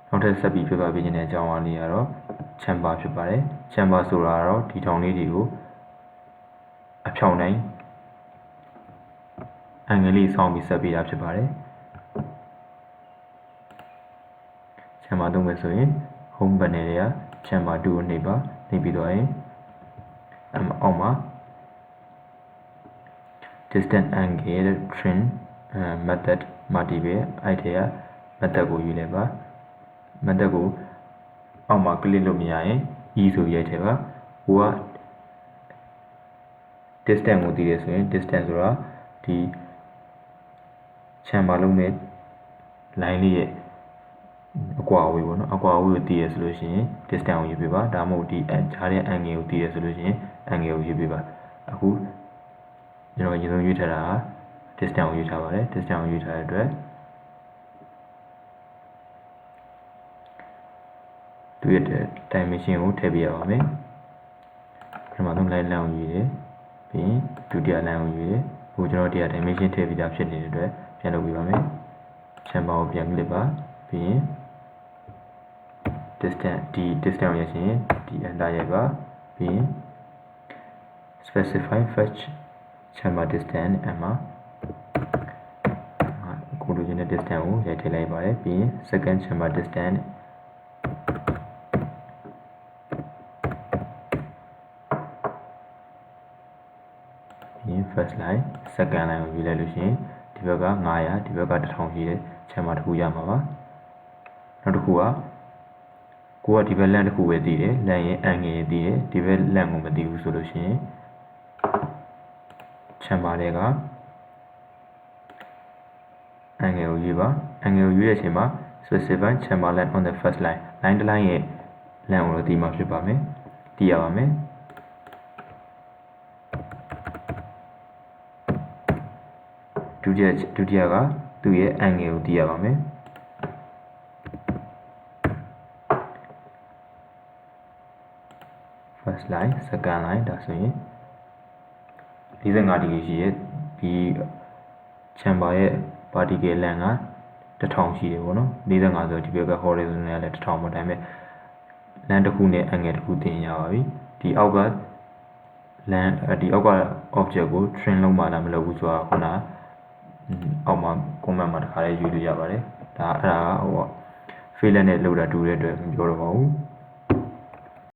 နောက်ထပ်ဆက်ပြီးပြပါပေးခြင်းတဲ့အကြောင်းအရာလေးကတော့ chamber ဖြစ်ပါတယ် chamber ဆိုတာကတော့ဒီထောင်လေးတွေကိုအဖြောင်တိုင်းအန်ဂယ်လေးဆောင်းပြီးဆက်ပေးတာဖြစ်ပါတယ် chamber သုံးမယ်ဆိုရင် home panel တွေက chamber 2ကိုနှိပ်ပါနှိပ်ပြီးတော့ရင်အောက်မှာ distance angle trim method မှာတည်ပဲအဲ့ထဲက method ကိုယူလိုက်ပါ method ကိုအောက်မှာ click လုပ်မရရင် e ဆိုရိုက်ထည့်ပါဟိုက distance ကိုတည်ရဆိုရင် distance ဆိုတာဒီ chamber လုံးနဲ့ line လေးရဲ့အကွာအဝေးပေါ့နော်အကွာအဝေးကိုတည်ရဆိုလို့ရှိရင် distance ကိုယူပေးပါဒါမှမဟုတ်ဒီခြားတဲ့ angle ကိုတည်ရဆိုလို့ရှိရင် angle ကိုယူပေးပါအခုကျွန်တော်အရင်ဆုံးရွေးထားတာက distance ကိုရွေးထားပါတယ် distance ကိုရွေးထားတဲ့အတွက်သူရဲ့ dimension ကိုထည့်ပေးရပါမယ်ပထမဆုံး line ကိုယူတယ်ပြီးရင်ဒုတိယ line ကိုယူတယ်အခုကျွန်တော်တရား dimension ထည့်ပြီးသားဖြစ်နေတဲ့အတွက်ပြန်လုပ်ပေးပါမယ် chamber ကိုပြန် click ပါပြီးရင် distance ဒီ distance ကိုရရှင်ဒီ enter ရိုက်ပါပြီးရင် specify fetch chamber distance အမှာကိုလိုချင်တဲ့ distance ကိုရိုက်ထည့်လိုက်ပါတယ်ပြီးရင် second chamber distance ပြီးရင် first line second line ကိုယူလိုက်လို့ရှိရင်ဒီဘက်က900ဒီဘက်က1000ရှိတဲ့ chamber တစ်ခုရမှာပါနောက်တစ်ခုကကိုကဒီဘက်လမ်းတစ်ခုပဲတည်တယ်လမ်းရဲ့အန်ဂယ်တည်တယ်ဒီဘက်လမ်းကိုမတည်ဘူးဆိုလို့ရှိရင် chamber တွေက angle ကိုယူပါ angle ကိုယူတဲ့အချိန်မှာ specify chamber line on the first line line တစ် line ရဲ့ length ကိုတည်မှာဖြစ်ပါမယ်တည်ရပါမယ်ဒုတိယကသူ့ရဲ့ angle ကိုတည်ရပါမယ်first line second line ဒါဆိုရင်45 degree ရှိရဲ့ဒီ chamber ရဲ့ vertical length က1000ရှိတယ်ပေါ့နော်45ဆိုဒီဘက်က horizontal ကလည်း1000ပေါ့ဒါပေမဲ့ length တစ်ခုနဲ့ angle တစ်ခုတင်ရပါပြီဒီအောက်က length ဒီအောက်က object ကို trim လုပ်မှလားမလုပ်ဘူးဆိုတာခုနအောက်မှာ comment မှာတစ်ခါလေးယူလို့ရပါတယ်ဒါအဲ့ဒါဟို failure နဲ့လောက်တာတူတဲ့အတွက်မပြောတော့ပါဘူး